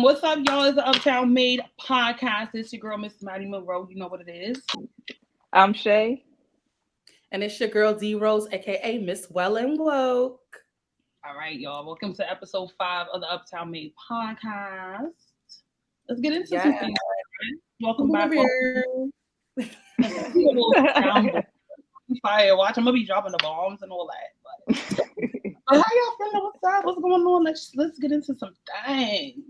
What's up, y'all? It's the Uptown Made Podcast. It's your girl, Miss Maddie Monroe. You know what it is. I'm Shay. And it's your girl D Rose, aka Miss Well and Woke. All right, y'all. Welcome to episode 5 of the Uptown Made Podcast. Let's get into some things. Right? Welcome back. Fire. Watch, I'm gonna be dropping the bombs and all that. But how y'all feeling? What's up? What's going on? Let's get into some things.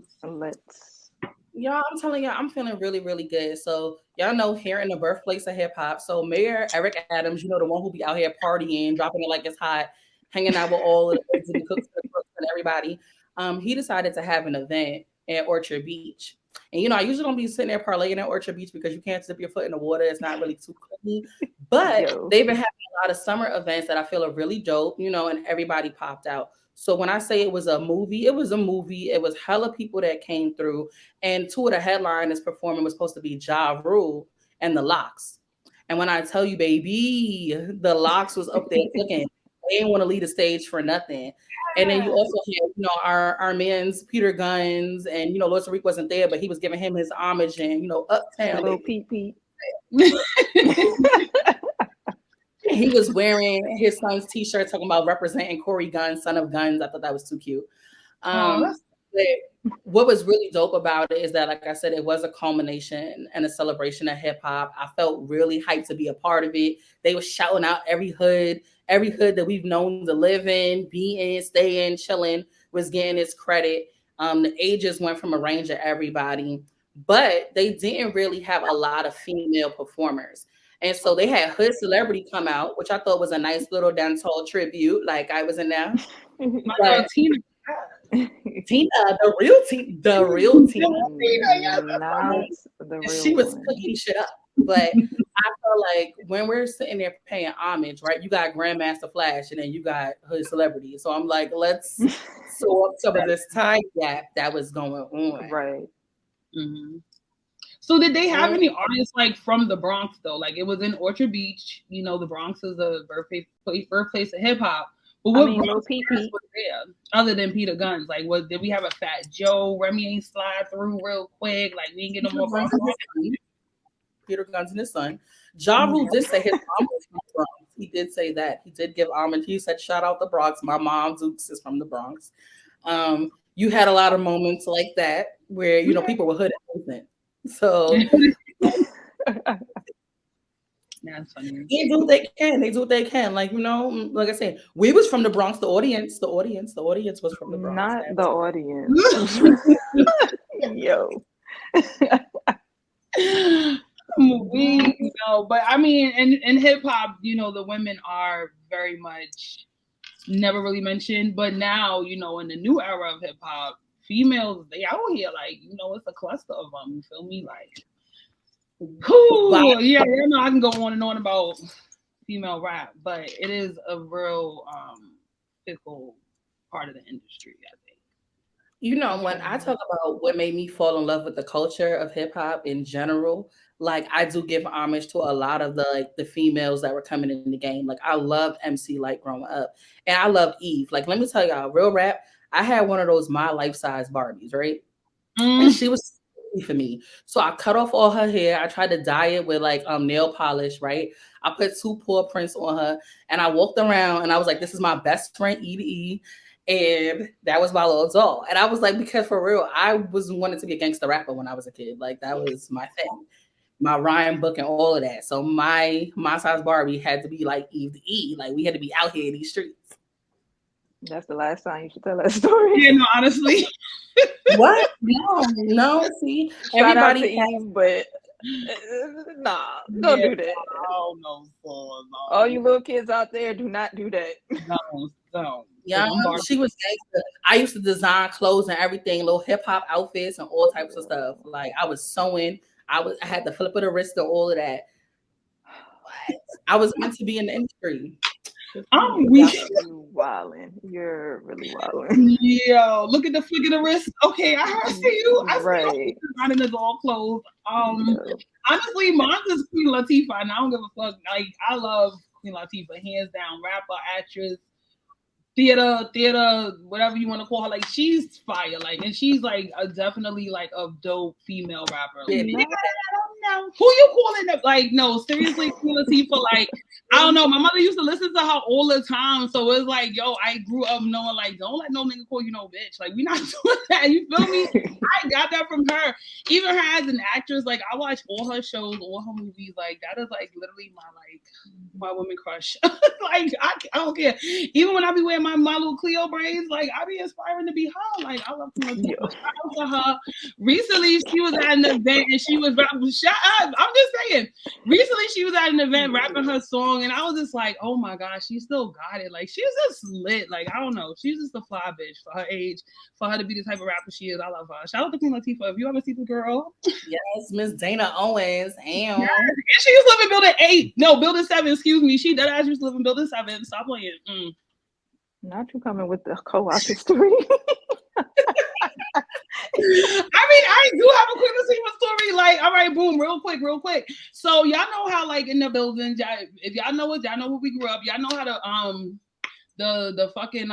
Y'all, I'm telling y'all, I'm feeling really, really good. So y'all know here in the birthplace of hip hop. So Mayor Eric Adams, you know, the one who be out here partying, dropping it like it's hot, hanging out with all of the cooks and everybody. He decided to have an event at Orchard Beach. And, you know, I usually don't be sitting there parlaying at Orchard Beach because you can't dip your foot in the water. It's not really too clean. But they've been having a lot of summer events that I feel are really dope, you know, and everybody popped out. So when I say it was a movie, it was a movie. It was hella people that came through. And two of the headliners performing was supposed to be Ja Rule and the Lox. And when I tell you, baby, the Lox was up there cooking. They didn't want to leave the stage for nothing. And then you also had, you know, our man's Peter Guns, and, you know, Lord Tariq wasn't there, but he was giving him his homage, and, you know, Uptown. Little Pete. He was wearing his son's t-shirt talking about representing Corey Guns, son of Guns. I thought that was too cute. What was really dope about it is that, like I said, it was a culmination and a celebration of hip hop. I felt really hyped to be a part of it. They were shouting out every hood that we've known to live in, be in, stay in, chilling, was getting its credit. The ages went from a range of everybody, but they didn't really have a lot of female performers. And so they had Hood Celebrity come out, which I thought was a nice little dancehall tribute. Like, I was in there. My Tina, the real Tina. She was cooking shit up. But I feel like when we're sitting there paying homage, right? You got Grandmaster Flash, and then you got Hood Celebrity. So I'm like, let's sew up some of this time gap that was going on. Right. Mm-hmm. So did they have any artists like from the Bronx though? Like, it was in Orchard Beach. You know, the Bronx is a birthplace of hip hop. But what Bronx was there other than Peter Guns? Like, did we have a Fat Joe? Remy ain't slide through real quick. Like, we didn't get no more Bronx. Peter Guns and his son. Ja Rule did say his mom was from the Bronx. He did say that. He did give homage. He said, shout out the Bronx. My mom, Zooks, is from the Bronx. You had a lot of moments like that where, you know, people were hood innocent. So that's funny. They do what they can. Like, you know, like I said, we was from the Bronx. The audience was from the Bronx. Not the audience. Yo. No, but I mean, in hip hop, you know, the women are very much never really mentioned. But now, you know, in the new era of hip hop, females, they out here, like, you know, it's a cluster of them. You feel me? Like, cool. Yeah, you know, I can go on and on about female rap, but it is a real fickle part of the industry, I think. You know, when I talk about what made me fall in love with the culture of hip hop in general, like, I do give homage to a lot of the females that were coming in the game. Like, I loved MC Light growing up, and I loved Eve. Like, let me tell y'all, real rap. I had one of those my life size Barbies, right? And she was for me. So I cut off all her hair. I tried to dye it with like nail polish, right? I put 2 paw prints on her, and I walked around and I was like, this is my best friend, E. And that was my little doll. And I was like, because for real, I was wanting to be a gangster rapper when I was a kid. Like, that was my thing. My rhyme book and all of that. So my size Barbie had to be like Eve to E. Like, we had to be out here in these streets. That's the last time you should tell that story. Yeah, no, honestly. What? No. See, Shout everybody out to Eve, but nah, don't do that. Oh no, no. All you little kids out there, do not do that. No. Yeah, she was gangster. I used to design clothes and everything, little hip hop outfits and all types of stuff. Like, I was sewing. I had the flip of the wrist and all of that. I was meant to be in the industry. I'm weak. You're really wilding. Yo, look at the flick of the wrist. Okay, I see you. I see you not in the doll clothes. Honestly, mine is Queen Latifah, and I don't give a fuck. Like, I love Queen Latifah, hands down, rapper, actress. theater, whatever you want to call her. Like she's fire. Like, and she's like definitely like a dope female rapper. Like, Yeah. I don't know. Who you calling up? Like, no, seriously, Queen Latifah, like, I don't know. My mother used to listen to her all the time. So it's like, yo, I grew up knowing, like, don't let no nigga call you no bitch. Like, we not doing that. You feel me? I got that from her. Even her as an actress, like, I watch all her shows, all her movies. Like, that is, like, literally my woman crush. Like, I don't care. Even when I be wearing my little Cleo braids, like, I be aspiring to be her. Like, I love Queen Latifah. Shout out to her. Recently, she was at an event and she was rapping. Shut up. I'm just saying. Recently, she was at an event rapping her song, and I was just like, oh my gosh, she still got it. Like, she's just lit. Like, I don't know. She's just a fly bitch for her age, for her to be the type of rapper she is. I love her. Shout out to Queen Latifah. If you ever see the girl. Yes, Miss Dana Owens. Damn. Yes. And she used to live in building 8. No, building 7, excuse me. She dead ass used to live in building 7. Stop playing. Not you coming with the co-op history. I mean, I do have a Queen Latifah story. Like, all right, boom, real quick. So y'all know how, like, in the buildings, if y'all know it, y'all know where we grew up. Y'all know how to the fucking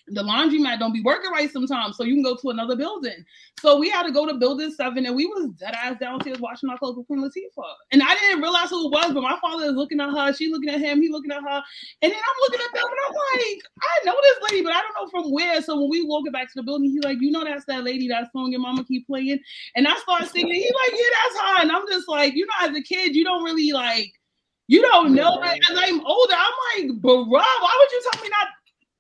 the laundromat don't be working right sometimes, so you can go to another building. So we had to go to building 7, and we was dead ass downstairs washing our clothes with Queen Latifah. And I didn't realize who it was, but my father is looking at her, she looking at him, he looking at her, and then I'm looking at them, and I'm like, I know this lady, but I don't know from where. So when we walking back to the building, he's like, you know, that's that lady, that song your mama keep playing. And I start singing. He's like, yeah, that's her. And I'm just like, you know, as a kid, you don't really like, you don't know. Like, as I'm older, I'm like, bruh, why would you tell me not?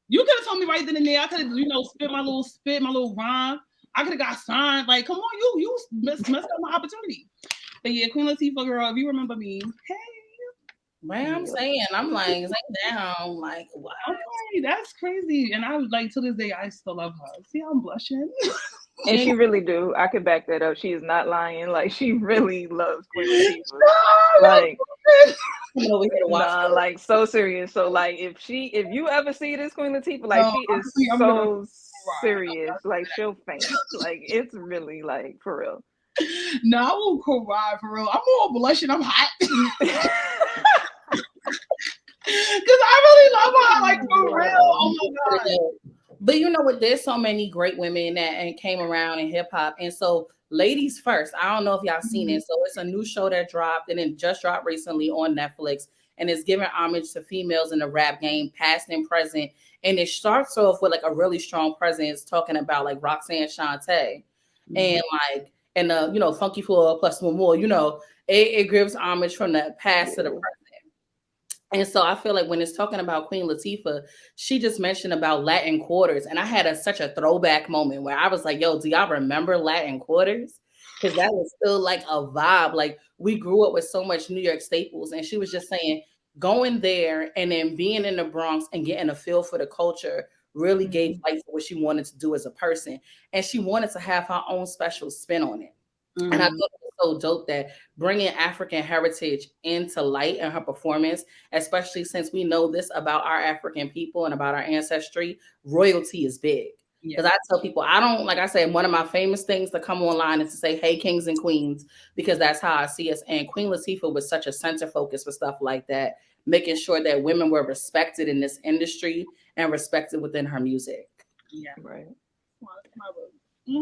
You could have told me right then and there. I could have, spit my little rhyme. I could have got signed. Like, come on, you messed up my opportunity. But yeah, Queen Latifah, girl, if you remember me, hey. Man, I'm saying, I'm like, down, like, wow. Okay, that's crazy. And I like to this day, I still love her. See, I'm blushing. And she really do. I could back that up. She is not lying. Like, she really loves Queen Latifah. Like, nah, like, so serious. So, like, if you ever see this Queen Latifah, like, she is so serious. Like, she'll faint. Like, it's really, like, for real. No, I won't cry for real. I'm more blushing. I'm hot. Because I really love her, like, for real. Oh my God. But you know what? There's so many great women that came around in hip hop. And so, ladies first. I don't know if y'all seen it. So it's a new show that dropped, and it just dropped recently on Netflix. And it's giving homage to females in the rap game, past and present. And it starts off with like a really strong presence, talking about like Roxanne Shante, and like, and Funky Floor plus one more. You know, it gives homage from the past to the present. And so I feel like when it's talking about Queen Latifah, she just mentioned about Latin Quarters. And I had such a throwback moment where I was like, yo, do y'all remember Latin Quarters? Because that was still like a vibe. Like, we grew up with so much New York staples. And she was just saying, going there and then being in the Bronx and getting a feel for the culture really gave life for what she wanted to do as a person. And she wanted to have her own special spin on it. And I thought it was so dope that bringing African heritage into light in her performance, especially since we know this about our African people and about our ancestry, royalty is big. Because I tell people, I don't, like I said, one of my famous things to come online is to say, hey, kings and queens, because that's how I see us. And Queen Latifah was such a center focus for stuff like that, making sure that women were respected in this industry and respected within her music. Yeah, right.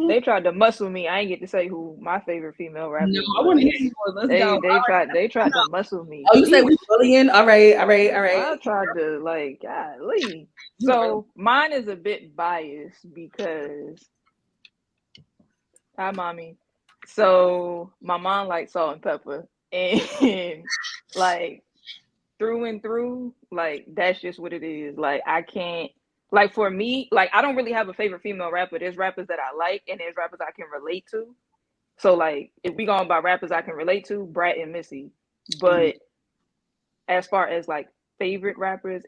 They tried to muscle me. I ain't get to say who my favorite female rapper. No, I want to hear you. They tried to muscle me. Oh, you say we bullying? All right. I tried to, like, golly. So mine is a bit biased because hi, mommy. So my mom likes salt and pepper, and like through and through, like that's just what it is. Like I can't. Like for me, like I don't really have a favorite female rapper. There's rappers that I like and there's rappers I can relate to. So like if we going by rappers I can relate to, Brat and Missy. But as far as like favorite rappers,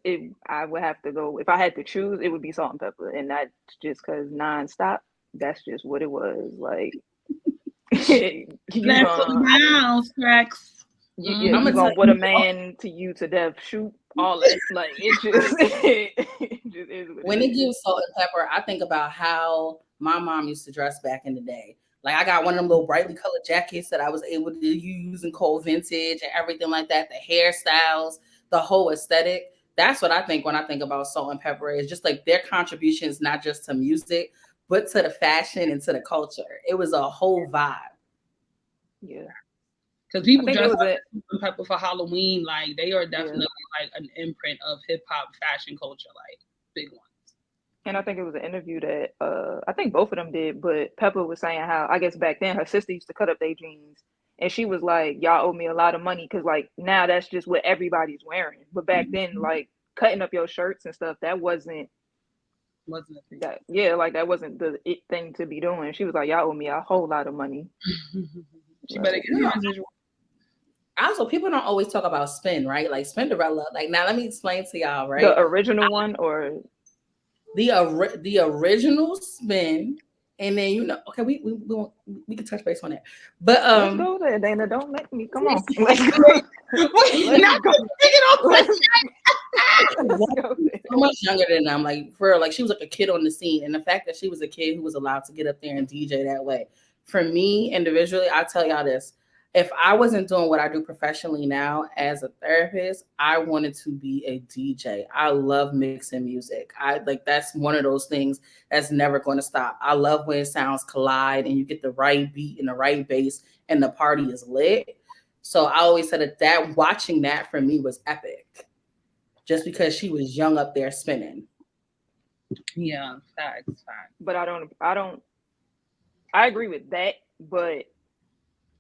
I would have to go, if I had to choose, it would be Salt and Pepper. And that's just because nonstop, that's just what it was. Like I'm gonna put a man to you to death, shoot all that. Like it just is. When it gives Salt and Pepper, I think about how my mom used to dress back in the day. Like I got one of them little brightly colored jackets that I was able to use and call vintage and everything like that. The hairstyles, the whole aesthetic. that's what I think when I think about Salt and Pepper. It's just like their contributions, not just to music, but to the fashion and to the culture. It was a whole vibe. Yeah. Because people dress up as Salt and Pepper for Halloween, like they are definitely like an imprint of hip hop fashion culture, like big ones. And I think it was an interview that I think both of them did, but Pepper was saying how I guess back then her sister used to cut up their jeans, and she was like, "Y'all owe me a lot of money because like now that's just what everybody's wearing." But back then, like cutting up your shirts and stuff, that wasn't a thing. That like that wasn't the it thing to be doing. She was like, "Y'all owe me a whole lot of money." She better get Also, people don't always talk about Spin, right? Like Spinderella. Like now, let me explain to y'all, right? The original one or the original Spin, and then okay, we can touch base on that. But let's go there, Dana. Don't let me. Come on, let's go. Let's go. So much younger than them, like for her, like she was like a kid on the scene, and the fact that she was a kid who was allowed to get up there and DJ that way. For me individually, I tell y'all this: if I wasn't doing what I do professionally now as a therapist, I wanted to be a DJ. I love mixing music. I like that's one of those things that's never going to stop. I love when sounds collide and you get the right beat and the right bass and the party is lit. So I always said that watching that for me was epic. Just because she was young up there spinning. Yeah, facts. But I agree with that, but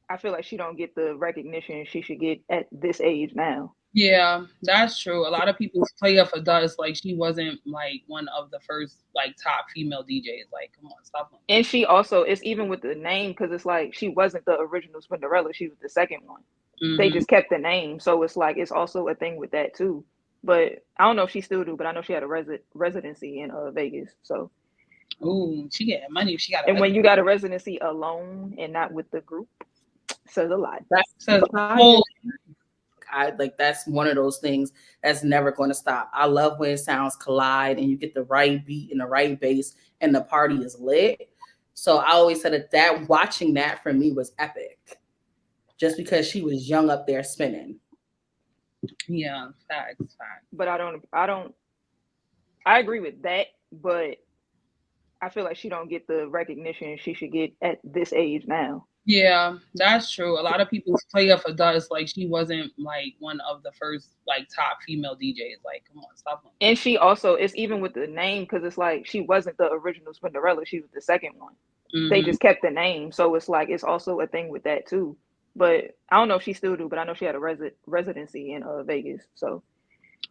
I feel like she don't get the recognition she should get at this age now. Yeah, that's true. A lot of people play her for dust. Like she wasn't like one of the first like top female DJs. Like, come on, stop. And she also, it's even with the name because it's like she wasn't the original Spinderella. She was the second one. Mm-hmm. They just kept the name, so it's like it's also a thing with that too. But I don't know if she still do. But I know she had a residency in Vegas. So, ooh, she getting money if she got. And when you got a residency alone and not with the group, says a lot. That's one of those things that's never going to stop. I love when sounds collide and you get the right beat and the right bass and the party is lit. So I always said that watching that for me was epic, just because she was young up there spinning. Yeah, facts. But I agree with that, but I feel like she don't get the recognition she should get at this age now. Yeah, that's true. A lot of people play her for dust. Like she wasn't like one of the first like top female DJs. Like, come on, stop. And she also, it's even with the name because it's like she wasn't the original Spinderella. She was the second one. Mm-hmm. They just kept the name, so it's like it's also a thing with that too. But I don't know if she still do, but I know she had a residency in Vegas. So,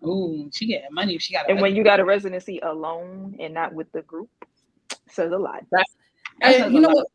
ooh, she getting money if she got. And when you got a residency alone and not with the group, says a lot. And you know what?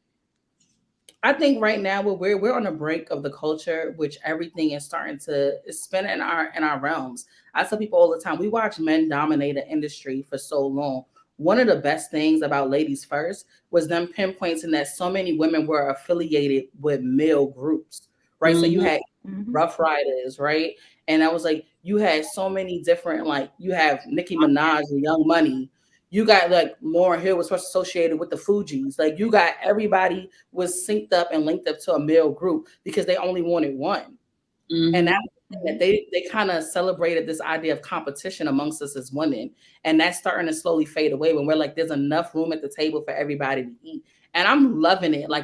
I think right now we're on the brink of the culture, which everything is starting to spin in our realms. I tell people all the time, we watch men dominate an industry for so long. One of the best things about Ladies First was them pinpointing that so many women were affiliated with male groups, right? Mm-hmm. So you had Rough Riders, right? And I was like, you had so many different, like you have Nicki Minaj and Young Money. You got like Lauryn Hill was associated with the Fugees. Like you got everybody was synced up and linked up to a male group because they only wanted one. Mm-hmm. And that they kind of celebrated this idea of competition amongst us as women. And that's starting to slowly fade away when we're like, there's enough room at the table for everybody to eat. And I'm loving it. Like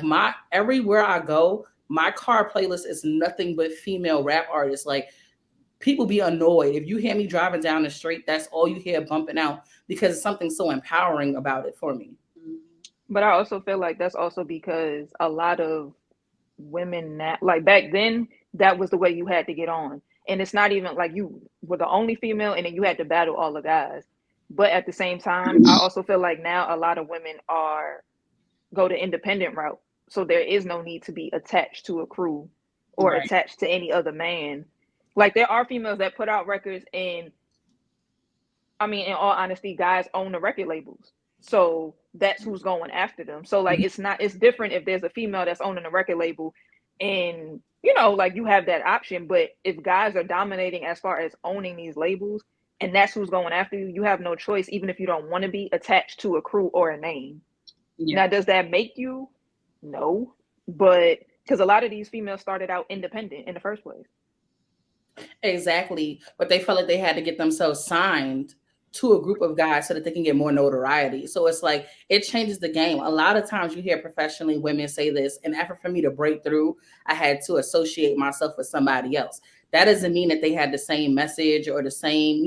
everywhere I go, my car playlist is nothing but female rap artists. Like people be annoyed. If you hear me driving down the street, that's all you hear bumping out because it's something so empowering about it for me. But I also feel like that's also because a lot of women now, like back then, that was the way you had to get on. And it's not even like you were the only female and then you had to battle all the guys. But at the same time, I also feel like now a lot of women go the independent route. So there is no need to be attached to a crew or attached to any other man. Like there are females that put out records and I mean, in all honesty, guys own the record labels. So that's who's going after them. So like, it's different if there's a female that's owning a record label and, you know, like you have that option. But if guys are dominating as far as owning these labels and that's who's going after you, you have no choice, even if you don't want to be attached to a crew or a name. Yeah. Now, does that make you? No. But because a lot of these females started out independent in the first place. Exactly. But they felt like they had to get themselves signed to a group of guys so that they can get more notoriety. So it's like it changes the game. A lot of times you hear professionally women say this, in effort for me to break through, I had to associate myself with somebody else. That doesn't mean that they had the same message or the same,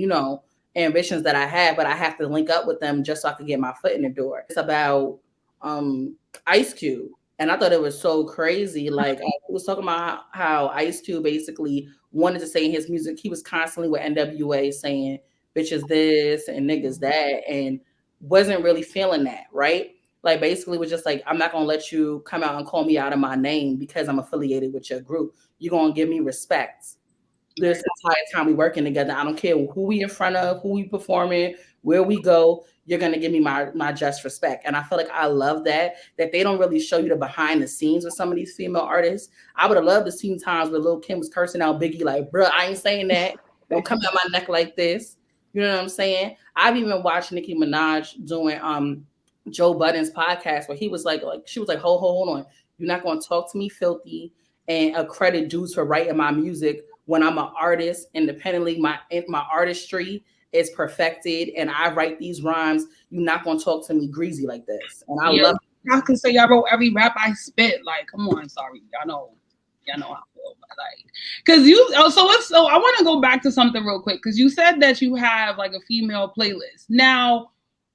ambitions that I had, but I have to link up with them just so I can get my foot in the door. It's about um Ice Cube. And I thought it was so crazy. Like I was talking about how Ice Cube basically wanted to say in his music, he was constantly with NWA saying bitches this and niggas that, and wasn't really feeling that, right? Like basically was just like, I'm not gonna let you come out and call me out of my name because I'm affiliated with your group. You're gonna give me respect this entire time we working together. I don't care who we in front of, who we performing, where we go. You're gonna give me my just respect. And I feel like I love that they don't really show you the behind the scenes with some of these female artists. I would have loved to see times where Lil Kim was cursing out Biggie like, bruh, I ain't saying that. Don't come at my neck like this. You know what I'm saying? I've even watched Nicki Minaj doing Joe Budden's podcast where he was like she was like, hold on. You're not gonna talk to me filthy and credit dudes for writing my music when I'm an artist independently. My artistry is perfected and I write these rhymes. You're not gonna talk to me greasy like this. And I love I can say y'all wrote every rap I spit. Like, come on, sorry. Y'all know how I feel. But like, cause so I want to go back to something real quick. Cause you said that you have like a female playlist. Now,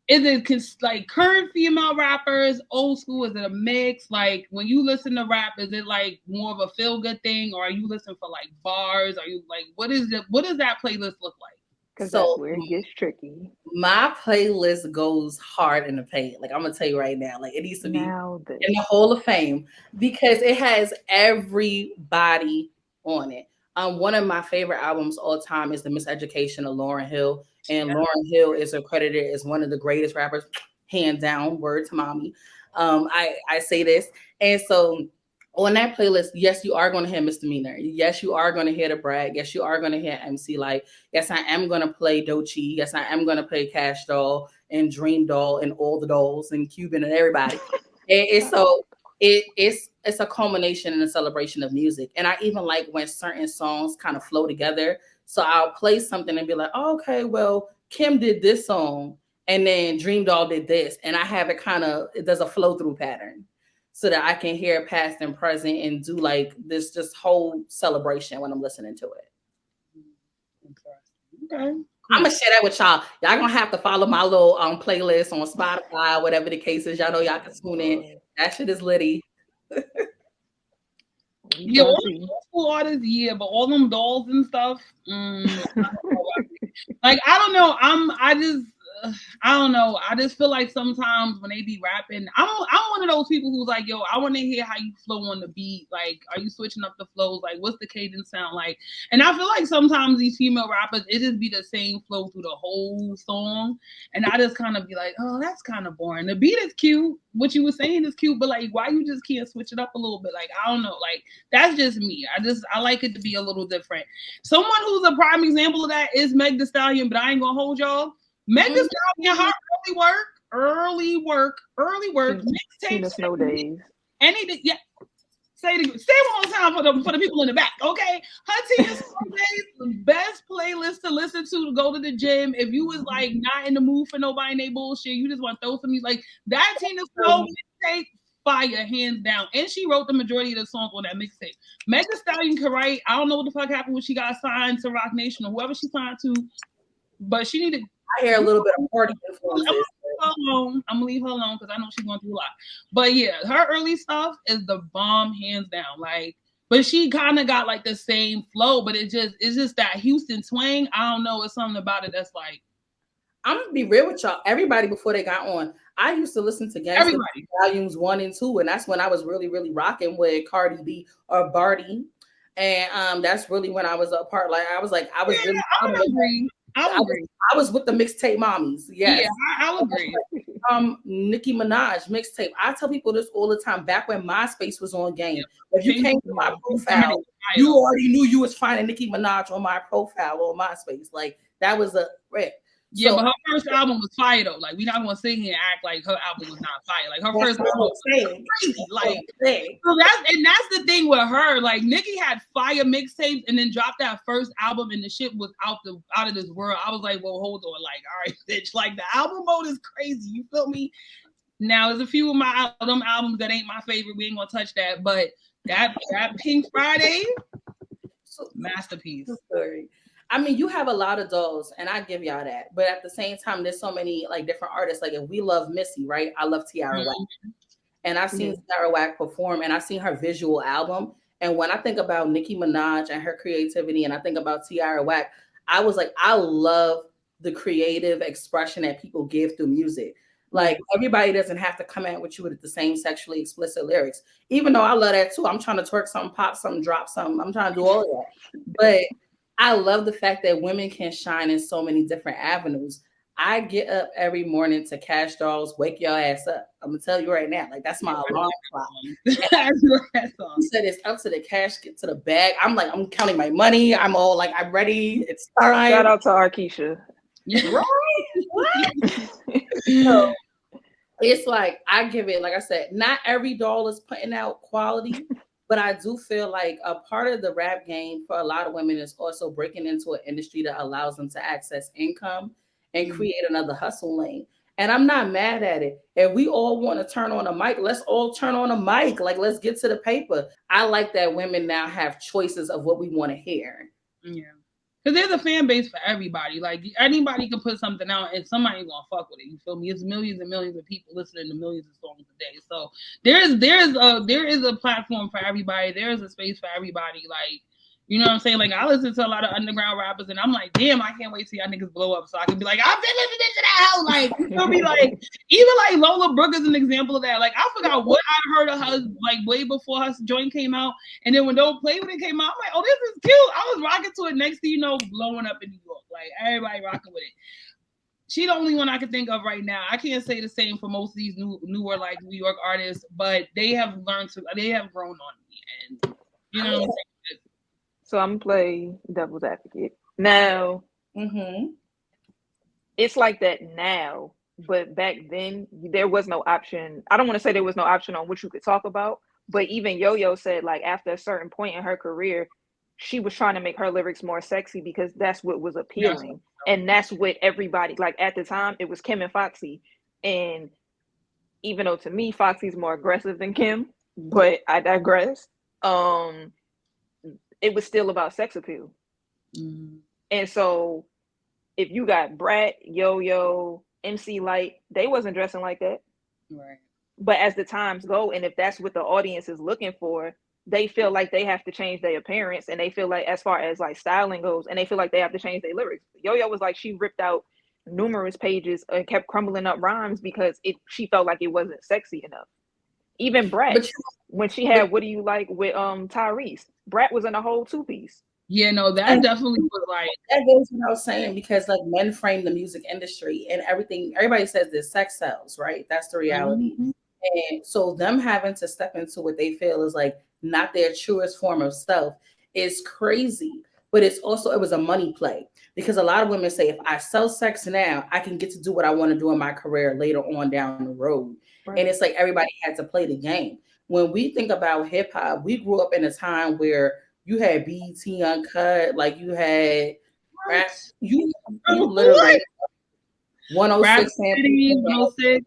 is it like current female rappers, old school? Is it a mix? Like when you listen to rap, is it like more of a feel good thing, or are you listening for like bars? Are you like what does that playlist look like? Because that's where it gets tricky. My playlist goes hard in the paint. Like I'm gonna tell you right now, like it needs to be in the Hall of Fame because it has everybody on it. One of my favorite albums all time is The Miseducation of Lauryn Hill. And Lauryn Hill is accredited as one of the greatest rappers, hands down, word to mommy. I say this. And so on that playlist, yes, you are going to hear Misdemeanor. Yes, you are going to hear The Brag. Yes, you are going to hear MC Light. Yes, I am going to play Doechii. Yes, I am going to play Cash Doll and Dream Doll and all the dolls and Cuban and everybody. It's a culmination and a celebration of music. And I even like when certain songs kind of flow together. So I'll play something and be like, oh, okay, well, Kim did this song and then Dream Doll did this. And I have it does a flow through pattern so that I can hear past and present and do like this just whole celebration when I'm listening to it. Okay. I'm gonna share that with y'all. Y'all gonna have to follow my little playlist on Spotify, whatever the case is. Y'all know y'all can tune in. That shit is litty. Yeah, all the school artists, but all them dolls and stuff. Like I don't know. I don't know. I just feel like sometimes when they be rapping, I'm one of those people who's like, yo, I want to hear how you flow on the beat. Like, are you switching up the flows? Like, what's the cadence sound like? And I feel like sometimes these female rappers, it just be the same flow through the whole song. And I just kind of be like, oh, that's kind of boring. The beat is cute. What you were saying is cute, but like, why you just can't switch it up a little bit? Like, I don't know. Like, that's just me. I like it to be a little different. Someone who's a prime example of that is Meg Thee Stallion, but I ain't gonna hold y'all. Meg Thee Stallion, her early work, mixtape, snow days. Anything, yeah. Say it one more time for the people in the back, okay? Her Tina Snow days, the best playlist to listen to go to the gym. If you was like not in the mood for nobody and they bullshit, you just want to throw some music like that. Tina Snow mixtape, fire, hands down. And she wrote the majority of the songs on that mixtape. Meg Thee Stallion can write. I don't know what the fuck happened when she got signed to Roc Nation or whoever she signed to, but she needed. I hear a little bit of party influences. I'm gonna leave her alone because I know she's going through a lot. But yeah, her early stuff is the bomb, hands down. Like, but she kind of got like the same flow, but it's just that Houston twang. I don't know, it's something about it that's like. I'm gonna be real with y'all. Everybody before they got on, I used to listen to Gangsta Volumes 1 and 2, and that's when I was really, really rocking with Cardi B or Barty, and that's really when I was a part. Like I was really. I was with the mixtape mommies. Yes. Yeah, I'll agree. Nicki Minaj mixtape. I tell people this all the time. Back when MySpace was on game, if you came to my profile, you already knew you was finding Nicki Minaj on my profile on MySpace. Like that was a rip. Yeah, but her first album was fire though. Like, we not gonna sit here and act like her album was not fire. Like, her first album was crazy. Like, so that's the thing with her. Like, Nicki had fire mixtapes and then dropped that first album, and the shit was out of this world. I was like, well, hold on, like, all right, bitch. Like, the album mode is crazy. You feel me? Now, there's a few of my albums that ain't my favorite. We ain't gonna touch that, but that Pink Friday, masterpiece. I mean, you have a lot of dolls, and I give y'all that. But at the same time, there's so many like different artists. Like, if we love Missy, right? I love Tiara Whack, and I've seen Tiara Whack perform, and I've seen her visual album. And when I think about Nicki Minaj and her creativity, and I think about Tiara Whack, I was like, I love the creative expression that people give through music. Like, everybody doesn't have to come at with you with the same sexually explicit lyrics, even though I love that too. I'm trying to twerk something, pop something, drop something. I'm trying to do all of that. But I love the fact that women can shine in so many different avenues. I get up every morning to Cash Dolls, Wake Your Ass Up. I'm going to tell you right now, like, that's my alarm clock. You said it's up to the cash, get to the bag. I'm like, I'm counting my money. I'm all like, I'm ready. It's time. Shout out to Arkisha. Right? What? So, it's like, I give it, like I said, not every doll is putting out quality. But I do feel like a part of the rap game for a lot of women is also breaking into an industry that allows them to access income and create another hustle lane. And I'm not mad at it. If we all want to turn on a mic, let's all turn on a mic. Like, let's get to the paper. I like that women now have choices of what we want to hear. Yeah. Because there's a fan base for everybody. Like, anybody can put something out and somebody's gonna fuck with it. You feel me? It's millions and millions of people listening to millions of songs a day. So there is a platform for everybody. There is a space for everybody. Like, you know what I'm saying? Like, I listen to a lot of underground rappers, and I'm like, damn, I can't wait till y'all niggas blow up so I can be like, I've been listening to that house. Like, you feel me? Like, even like Lola Brooke is an example of that. Like, I forgot what I heard of her like way before her joint came out, and then when Don't Play With It came out, I'm like, oh, this is cute. I was rocking to it. Next thing you know, blowing up in New York. Like, everybody rocking with it. She's the only one I can think of right now. I can't say the same for most of these newer like New York artists, but they have grown on me, and you know what I'm saying. So I'm gonna play devil's advocate. Now, it's like that now, but back then there was no option. I don't want to say there was no option on what you could talk about, but even Yo-Yo said like after a certain point in her career, she was trying to make her lyrics more sexy because that's what was appealing. And that's what everybody, like at the time, it was Kim and Foxy. And even though to me, Foxy's more aggressive than Kim, but I digress. It was still about sex appeal. And so if you got Brat, Yo-Yo, MC Light, they wasn't dressing like that. Right. But as the times go, and if that's what the audience is looking for, they feel like they have to change their appearance, and they feel like as far as like styling goes, and they feel like they have to change their lyrics. Yo-Yo was like, she ripped out numerous pages and kept crumbling up rhymes because she felt like it wasn't sexy enough. Even Brat, when she had What Do You Like with Tyrese, Brat was in a whole two-piece. Yeah, no, that definitely was like that goes what I was saying, because like men frame the music industry and everything. Everybody says this sex sells, right? That's the reality. And so them having to step into what they feel is like not their truest form of self is crazy. But it was a money play, because a lot of women say, if I sell sex now, I can get to do what I want to do in my career later on down the road. Right. And it's like everybody had to play the game. When we think about hip hop, we grew up in a time where you had BET Uncut, like you had rap, you literally 106 106,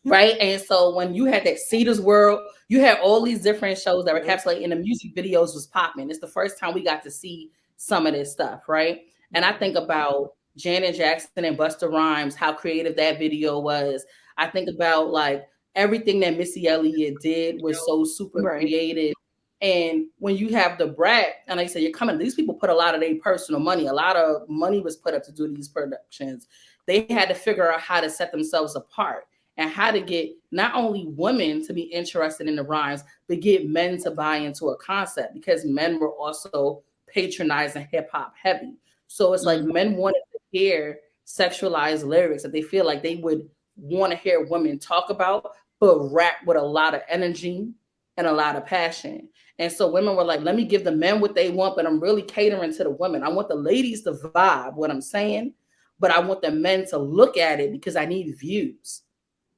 right? And so when you had that Cedar's World, you had all these different shows that were encapsulated, and the music videos was popping. It's the first time we got to see some of this stuff, right? And I think about Janet Jackson and Busta Rhymes, how creative that video was. I think about like everything that Missy Elliott did was so super creative. And when you have the Brat, and like I said, you're coming, these people put a lot of their personal money. A lot of money was put up to do these productions. They had to figure out how to set themselves apart and how to get not only women to be interested in the rhymes, but get men to buy into a concept, because men were also patronizing hip hop heavy. So it's like men wanted to hear sexualized lyrics that they feel like they would want to hear women talk about, but rap with a lot of energy and a lot of passion. And so women were like, let me give the men what they want, but I'm really catering to the women. I want the ladies to vibe what I'm saying, but I want the men to look at it because I need views.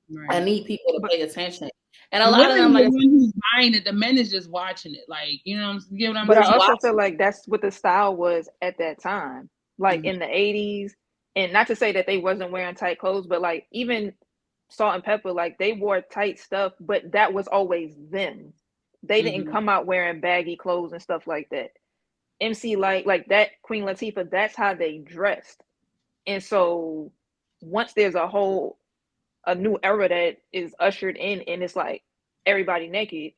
Right. I need people to pay attention. And a The lot of them, women, like, the one who's buying it, the men is just watching it. Like, you know, you get what I'm But I saying? also feel like that's what the style was at that time, like Mhm. in the 80s. And not to say that they wasn't wearing tight clothes, but like even Salt and Pepper, like they wore tight stuff, but that was always them. They didn't Mhm. come out wearing baggy clothes and stuff like that. MC like that, Queen Latifah, that's how they dressed. And so once there's a new era that is ushered in and it's like everybody naked,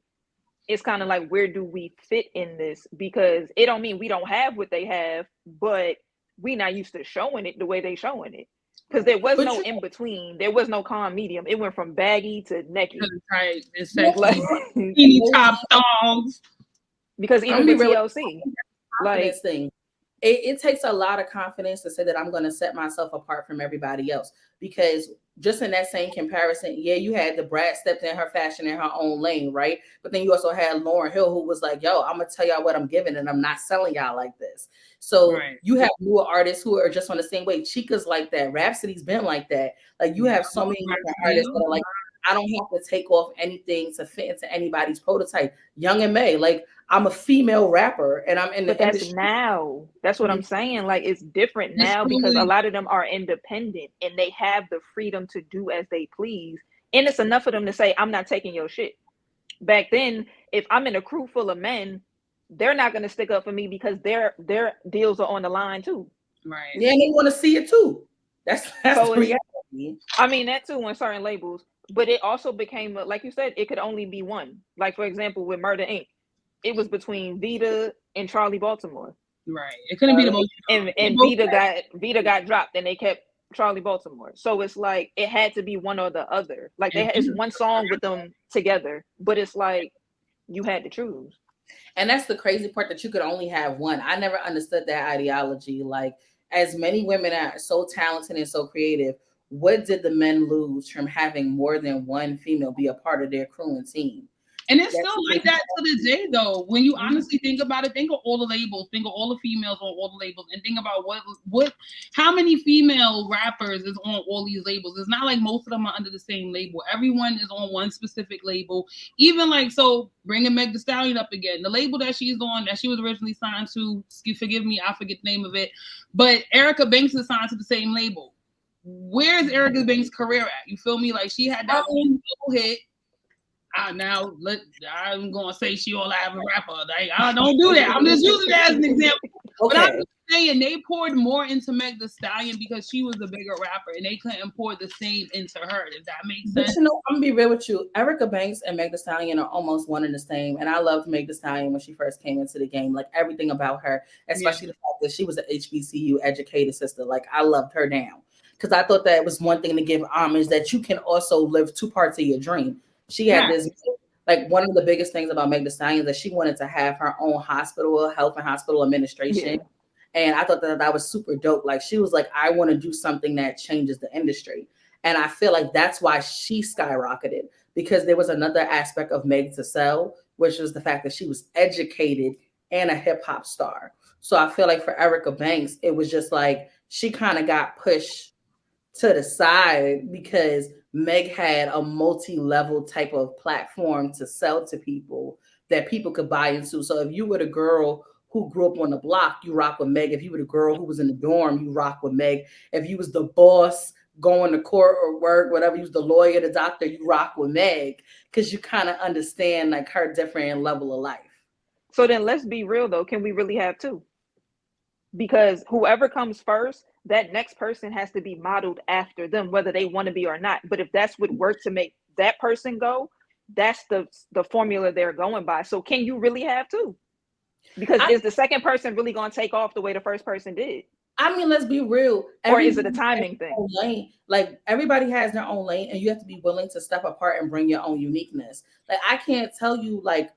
it's kind of like, where do we fit in this? Because it don't mean we don't have what they have, but we not used to showing it the way they showing it. Because there was but no you, in between. There was no calm medium. It went from baggy to naked. Right, it's Like sexy. Bikini top thongs. because I'm even gonna be with real. TLC, like Confidence thing. It takes a lot of confidence to say that I'm going to set myself apart from everybody else. Because just in that same comparison, yeah, you had the Brad stepped in her fashion in her own lane, right? But then you also had Lauryn Hill, who was like, yo, I'm going to tell y'all what I'm giving and I'm not selling y'all like this. So Right. you have newer artists who are just on the same way. Chica's like that. Rhapsody's been like that. Like you have so many different artists that are like, I don't have to take off anything to fit into anybody's prototype. Young and May, like I'm a female rapper and I'm in but the that's industry. now. That's what I'm saying. Like it's different It's now because a totally lot of them are independent and they have the freedom to do as they please. And it's enough of them to say, I'm not taking your shit. Back then, if I'm in a crew full of men, they're not going to stick up for me because their deals are on the line too. right. Yeah, and they want to see it too. That's So the it's, reality. I mean, that too on certain labels, but it also became like you said, it could only be one. Like for example, with Murder Inc., it was between Vita and Charlie Baltimore, Right. It couldn't be the most. They and both Vita got dropped, and they kept Charlie Baltimore. So it's like it had to be one or the other. Like and it's one song with them together, but it's like you had to choose. And that's the crazy part that you could only have one. I never understood that ideology. Like, as many women are so talented and so creative, what did the men lose from having more than one female be a part of their crew and team? And it's That's still like that to this day, though. When you Mhm. honestly think about it, think of all the labels, think of all the females on all the labels, and think about how many female rappers is on all these labels. It's not like most of them are under the same label. Everyone is on one specific label. Even like, so bringing Meg Thee Stallion up again, the label that she's on, that she was originally signed to, forgive me, I forget the name of it, but Erica Banks is signed to the same label. Where's Erica Banks' career at? You feel me? Like she had that one little hit. I'm gonna say she all I have a rapper. Like, I don't do that. I'm just using that as an example. But I'm okay. just saying they poured more into Meg Thee Stallion because she was a bigger rapper, and they couldn't pour the same into her. If that makes But sense. you know, I'm gonna be real with you. Erica Banks and Meg Thee Stallion are almost one and the same. And I loved Meg Thee Stallion when she first came into the game. Like everything about her, especially the fact that she was an HBCU educated sister. Like I loved her down because I thought that it was one thing to give homage that you can also live two parts of your dream. She had Right. this, like one of the biggest things about Meg Thee Stallion is that she wanted to have her own hospital, health and hospital administration. Yeah. And I thought that was super dope. Like she was like, I want to do something that changes the industry. And I feel like that's why she skyrocketed, because there was another aspect of Meg to sell, which was the fact that she was educated and a hip hop star. So I feel like for Erica Banks, it was just like she kind of got pushed to the side because Meg had a multi-level type of platform to sell to people that people could buy into. So if you were the girl who grew up on the block, you rock with Meg. If you were the girl who was in the dorm, you rock with Meg. If you was the boss going to court or work, whatever, you was the lawyer, the doctor, you rock with Meg because you kind of understand like her different level of life. So then let's be real though. Can we really have two? Because whoever comes first, that next person has to be modeled after them, whether they want to be or not. But if that's what worked to make that person go, that's the formula they're going by. So can you really have two? Because is the second person really going to take off the way the first person did? I mean, let's be real. Or is it a timing thing? Lane. Like everybody has their own lane, and you have to be willing to step apart and bring your own uniqueness. Like I can't tell you like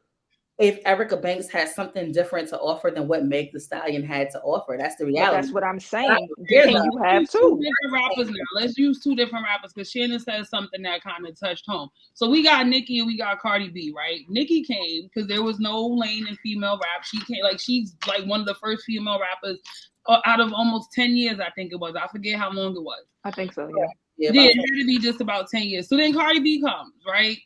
if Erica Banks has something different to offer than what Meg Thee Stallion had to offer. That's the But reality. that's what I'm But I saying. don't care Can though. you have Use two two? different rappers now. Let's use two different rappers because Shannon said something that kind of touched home. So we got Nicki and we got Cardi B, right? Nicki came because there was no lane in female rap. She came like she's like one of the first female rappers out of almost 10 years, I think it was. I forget how long it was. I think so. Yeah. Yeah, it had to be just about 10 years. So then Cardi B comes, right?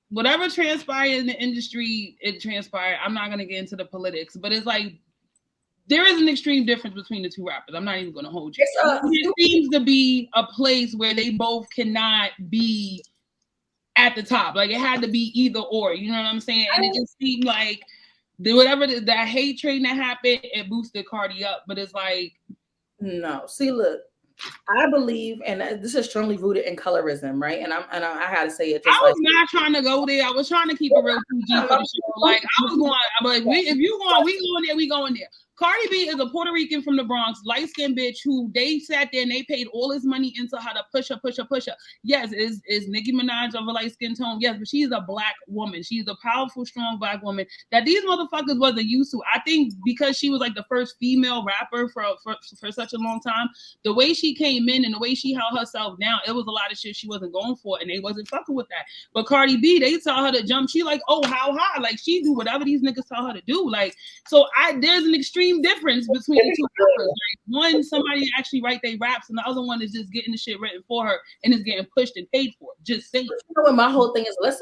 Whatever transpired in the industry, it transpired. I'm not gonna get into the politics, but it's like there is an extreme difference between the two rappers. I'm not even gonna hold you. It seems to be a place where they both cannot be at the top. Like it had to be either or. You know what I'm saying? And it just seemed like whatever that hate train that happened, it boosted Cardi up. But it's like no. See, look. I believe, and this is strongly rooted in colorism, right? And I had to say it. I was not trying to go there. I was trying to keep it real PG for the show. Like I was going, I'm like, if you going, we going there, we going there. Cardi B is a Puerto Rican from the Bronx, light-skinned bitch who they sat there and they paid all this money into her to push her. Yes, is Nicki Minaj of a light-skinned tone? Yes, but she's a black woman. She's a powerful, strong black woman that these motherfuckers wasn't used to. I think because she was like the first female rapper for such a long time, the way she came in and the way she held herself down, it was a lot of shit she wasn't going for, and they wasn't fucking with that. But Cardi B, they tell her to jump. She like, oh, how high? Like she do whatever these niggas tell her to do. Like, so there's an extreme difference between the two rappers. Like, one, somebody actually write their raps, and the other one is just getting the shit written for her and is getting pushed and paid for it. Just saying. You know what my whole thing is? Let's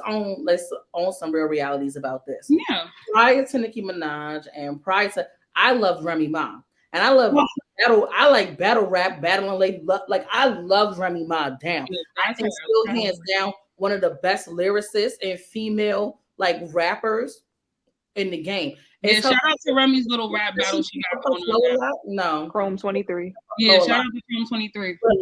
own some real realities about this. Yeah. Prior to Nicki Minaj and prior to, I loved Remy Ma, and I love battle. I like battle rap, battling lady. Like I love Remy Ma down. Yeah, I think still hands down one of the best lyricists and female like rappers in the game. Yeah, shout out to Remy's little rap battle she got going on. No, Chrome 23. Yeah, shout out to Chrome 23. But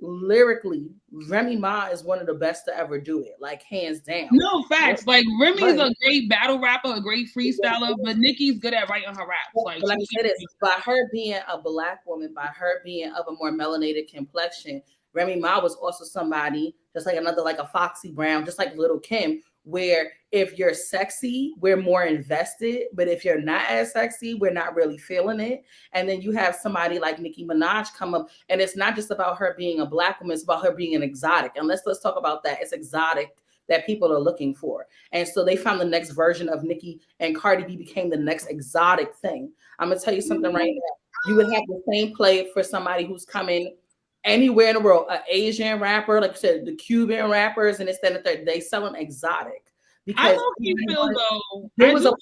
lyrically, Remy Ma is one of the best to ever do it, like hands down. No facts. Like Remy's a great battle rapper, a great freestyler, but Nicki's good at writing her raps. Like I said, it's by her being a black woman, by her being of a more melanated complexion. Remy Ma was also somebody just like another, like a Foxy Brown, just like Little Kim, where if you're sexy, we're more invested. But if you're not as sexy, we're not really feeling it. And then you have somebody like Nicki Minaj come up, and it's not just about her being a black woman, it's about her being an exotic. And let's talk about that. It's exotic that people are looking for. And so they found the next version of Nicki, and Cardi B became the next exotic thing. I'm going to tell you something right now. You would have the same play for somebody who's coming anywhere in the world, an Asian rapper, like you said, the Cuban rappers, and it's that they selling exotic. Because I don't feel though.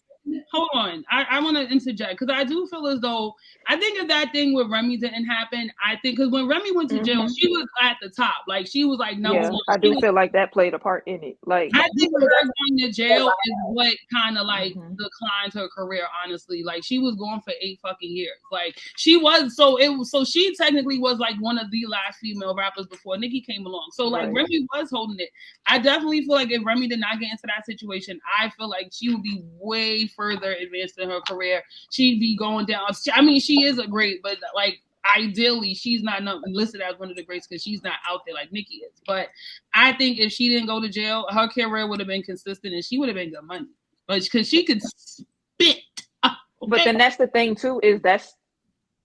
Hold on, I want to interject because I do feel as though I think if that thing with Remy didn't happen, I think because when Remy went to jail, she was at the top. Like she was like, no, yeah, I do feel like that played a part in it. Like I think her going to jail is what kind of like declined her career. Honestly, like she was going for 8 fucking years. Like she was so she technically was like one of the last female rappers before Nicki came along. So like Remy was holding it. I definitely feel like if Remy did not get into that situation, I feel like she would be way further advanced in her career. She'd be going down. I mean, she is a great, but like ideally, she's not listed as one of the greats because she's not out there like Nicki is. But I think if she didn't go to jail, her career would have been consistent and she would have been good money. But because she could spit. But then that's the thing too, is that's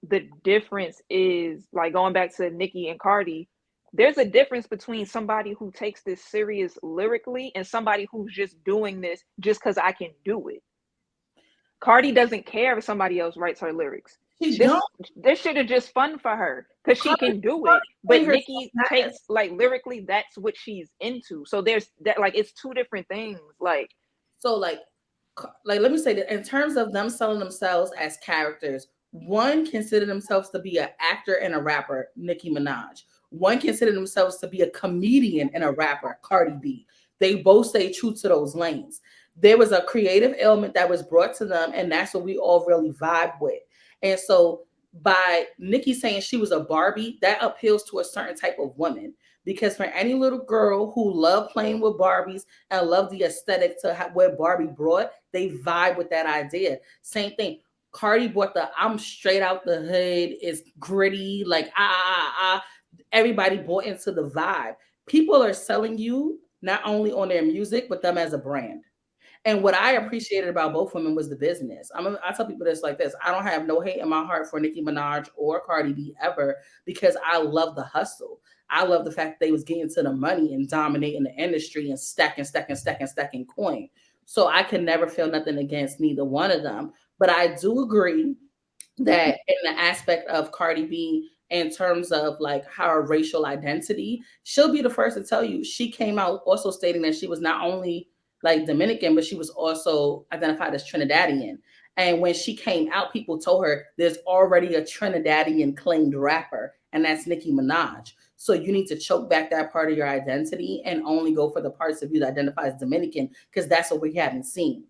the difference is like going back to Nicki and Cardi. There's a difference between somebody who takes this serious lyrically and somebody who's just doing this just because I can do it. Cardi doesn't care if somebody else writes her lyrics. This shit is just fun for her because she can do it. But Nicki takes like lyrically, that's what she's into. So there's that, like it's two different things. Like let me say that in terms of them selling themselves as characters, one considered themselves to be an actor and a rapper, Nicki Minaj. One considered themselves to be a comedian and a rapper, Cardi B. They both stay true to those lanes. There was a creative element that was brought to them, and that's what we all really vibe with. And so by Nicki saying she was a Barbie, that appeals to a certain type of woman. Because for any little girl who loved playing with Barbies and loved the aesthetic to what Barbie brought, they vibe with that idea. Same thing. Cardi brought I'm straight out the hood, it's gritty, like everybody bought into the vibe. People are selling you not only on their music, but them as a brand. And what I appreciated about both women was the business. I tell people this like this: I don't have no hate in my heart for Nicki Minaj or Cardi B ever, because I love the hustle. I love the fact that they was getting to the money and dominating the industry and stacking coin. So I can never feel nothing against neither one of them. But I do agree that in the aspect of Cardi B, in terms of like her racial identity, she'll be the first to tell you she came out also stating that she was not only like Dominican, but she was also identified as Trinidadian. And when she came out, people told her there's already a Trinidadian claimed rapper, and that's Nicki Minaj. So you need to choke back that part of your identity and only go for the parts of you that identify as Dominican, because that's what we haven't seen.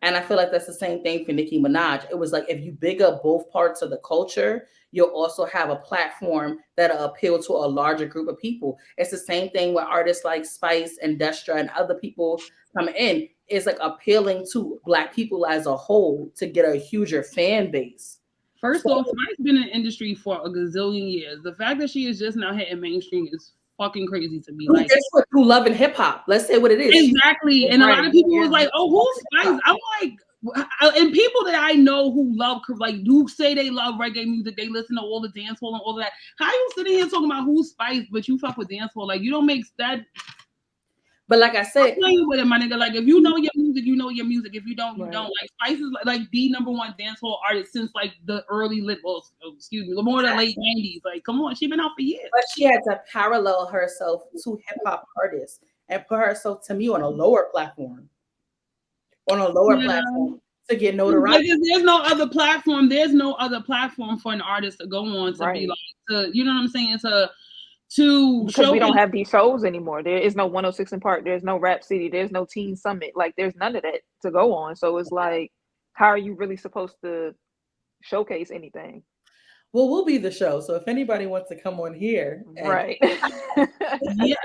And I feel like that's the same thing for Nicki Minaj. It was like if you big up both parts of the culture, you'll also have a platform that'll appeal to a larger group of people. It's the same thing with artists like Spice and Destra and other people come in. It's like appealing to Black people as a whole to get a huger fan base. First off, Spice been in the industry for a gazillion years. The fact that she is just now hitting mainstream is fucking crazy to me. Like, it's what you love in hip hop. Let's say what it is. Exactly. And a lot of people was like, "Oh, who's Spice?" I'm like, and people that I know who love, like, who say they love reggae music, they listen to all the dance hall and all of that. How you sitting here talking about who's Spice, but you fuck with dance hall? Like, you don't make that. But like I said, I'm playing with it, my nigga. Like, if you know your music, you know your music. If you don't, you don't. Like, Spice is like the number one dancehall artist since like the early more than late 90s. Like, come on, she been out for years. But she had to parallel herself to hip hop artists and put herself, to me, on a lower platform. Platform to get notoriety. There's no other platform. There's no other platform for an artist to go on to be like, to, you know what I'm saying? Because we don't have these shows anymore. There is no 106 in Park. There's no Rap City. There's no Teen Summit. Like, there's none of that to go on. So it's like, how are you really supposed to showcase anything? Well, we'll be the show. So if anybody wants to come on here, right? Yeah,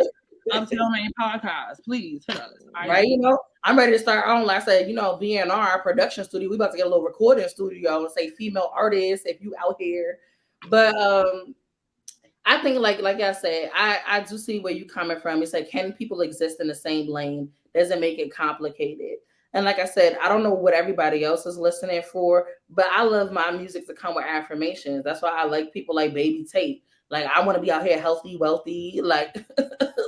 Uptown Made Podcast, please hit us. Right? You know, I'm ready to start on. Like I said, you know, BNR production studio. We about to get a little recording studio and say female artists if you out here. But I think like I said, I do see where you coming from. It's like, can people exist in the same lane? Doesn't make it complicated. And like I said, I don't know what everybody else is listening for, but I love my music to come with affirmations. That's why I like people like Baby Tate. Like, I want to be out here healthy, wealthy, like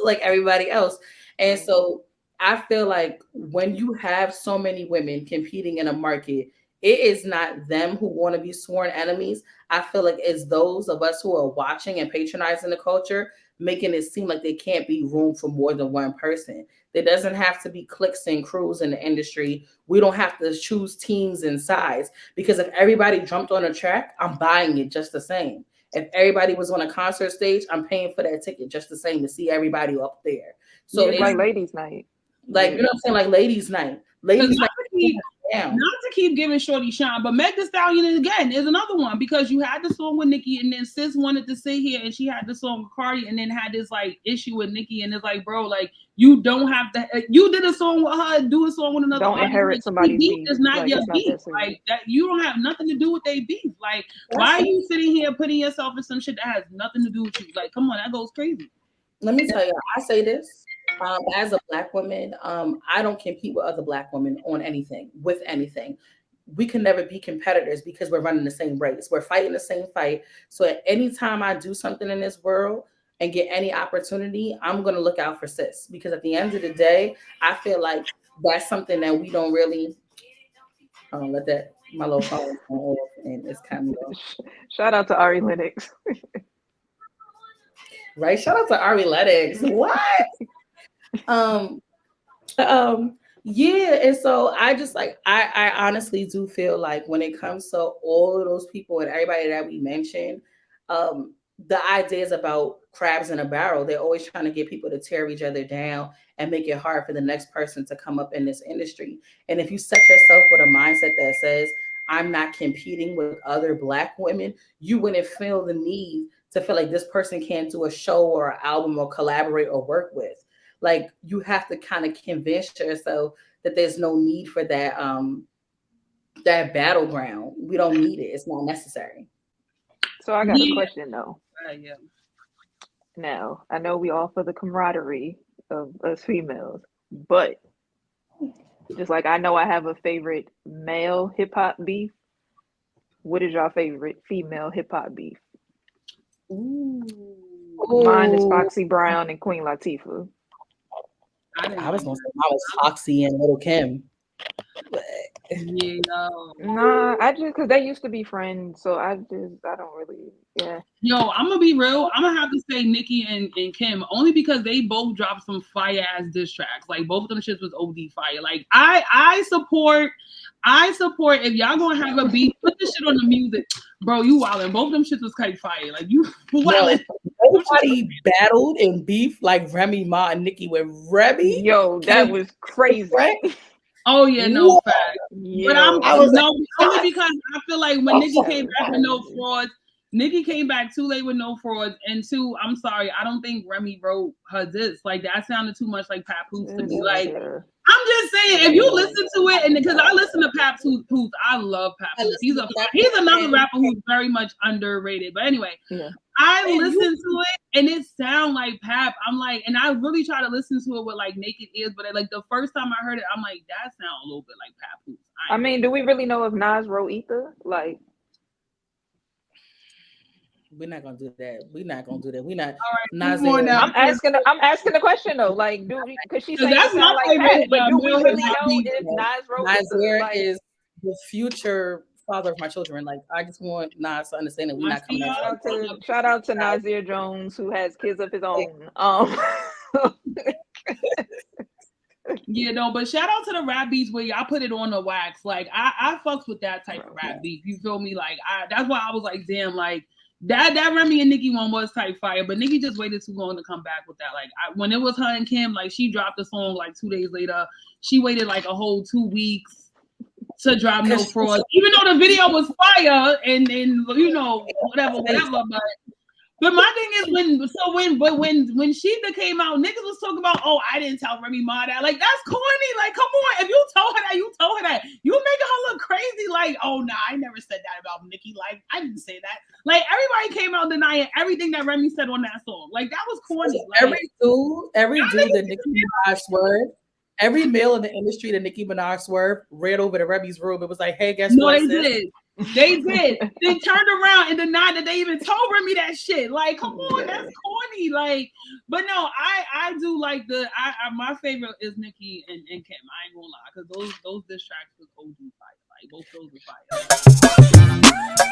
like everybody else. And so I feel like when you have so many women competing in a market, it is not them who want to be sworn enemies. I feel like it's those of us who are watching and patronizing the culture, making it seem like there can't be room for more than one person. There doesn't have to be cliques and crews in the industry. We don't have to choose teams and sides, because if everybody jumped on a track, I'm buying it just the same. If everybody was on a concert stage, I'm paying for that ticket just the same to see everybody up there. So it's like ladies' night. Like, you know what I'm saying? Like ladies' night. Ladies' night. Not to keep giving Shorty shine, but Meg Thee Stallion again is another one, because you had the song with Nicki, and then Sis wanted to sit here and she had the song with Cardi, and then had this like issue with Nicki, and it's like, bro, like, you don't have to. You did a song with her, do a song with another. Don't inherit somebody's beef. It's not your beef. Like, that, you don't have nothing to do with their beef. Like, why are you sitting here putting yourself in some shit that has nothing to do with you? Like, come on, that goes crazy. Let me tell you, I say this. As a Black woman, I don't compete with other Black women on anything, with anything. We can never be competitors because we're running the same race. We're fighting the same fight. So at any time I do something in this world and get any opportunity, I'm going to look out for Sis, because at the end of the day, I feel like that's something that we don't really let that, my little phone go off, and it's kind of shout out to Ari Lennox. Right? Shout out to Ari Lennox. What? Yeah, and so I just like I honestly do feel like when it comes to all of those people and everybody that we mentioned, the ideas about crabs in a barrel, they're always trying to get people to tear each other down and make it hard for the next person to come up in this industry. And if you set yourself with a mindset that says, I'm not competing with other Black women, you wouldn't feel the need to feel like this person can't do a show or an album or collaborate or work with. Like, you have to kind of convince yourself that there's no need for that that battleground. We don't need it. It's not necessary. So I got a question though. Yeah. Now, I know we all for the camaraderie of us females, but Just like I know I have a favorite male hip hop beef. What is your favorite female hip hop beef? Ooh. Mine is Foxy Brown and Queen Latifah. I was gonna say mine was Foxy and Little Kim. Yeah. Nah, I just because they used to be friends, so I don't really, yeah. Yo, I'm gonna be real. I'm gonna have to say Nicki and Kim only because they both dropped some fire ass diss tracks. Like both of them shits was OD fire. Like I support if y'all gonna have a beef, put this shit on the music, bro. You wildin'. Both of them shits was kind fire. Like you wildin'. Nobody battled in beef like Remy Ma and Nicki with Remy. Yo, that was crazy. Oh yeah, no fact. Yo. But only because I feel like when Nicki came back with no frauds, Nicki came back too late with no frauds, and two, I'm sorry, I don't think Remy wrote her diss. Like that sounded too much like Papoose to me. Like I'm just saying, if you listen to it, and because I listen to Papoose, I love Papoose. He's another rapper who's very much underrated. But anyway, I listen to it and it sound like Pap. I'm like, and I really try to listen to it with like naked ears, but like the first time I heard it, I'm like, that sound a little bit like Papoose. I mean, do we really know if Nas wrote Ether? Like, we're not gonna do that. We're not gonna do that. We're not. Nas I'm asking the question though. Like, do we? Because she's saying that's not like Pat, but do we really know if Nas wrote Ether? Nas is the future father of my children. Like, I just want Nas to understand that we're not coming out. Shout out to Nasir Jones, who has kids of his own. Yeah, no, but shout out to the rap beats where y'all put it on the wax. Like, I fucks with that type of rap beat. You feel me? Like, that's why I was like, damn, like that Remy and Nicki one was type fire, but Nicki just waited too long to come back with that. Like, when it was her and Kim, like she dropped the song like 2 days later. She waited like a whole 2 weeks to drop No Fraud, even though the video was fire and you know whatever. But my thing is when Sheetha came out, niggas was talking about, oh, I didn't tell Remy Ma that. Like, that's corny. Like, come on. If you told her that, you told her that. You making her look crazy. Like, oh, nah, I never said that about Nicki. Like, I didn't say that. Like, everybody came out denying everything that Remy said on that song. Like, that was corny. Like, every dude that Nicki Minaj swerved, every male in the industry that Nicki Minaj swerved, ran over to Remy's room. It was like, hey, guess what? No, they did. They did. They turned around and denied that they even told Remy that shit. Like, come on, that's corny. Like, but no, I do like my favorite is Nicki and Kim. I ain't gonna lie, because those diss tracks was OG fire. Like, both those are fire.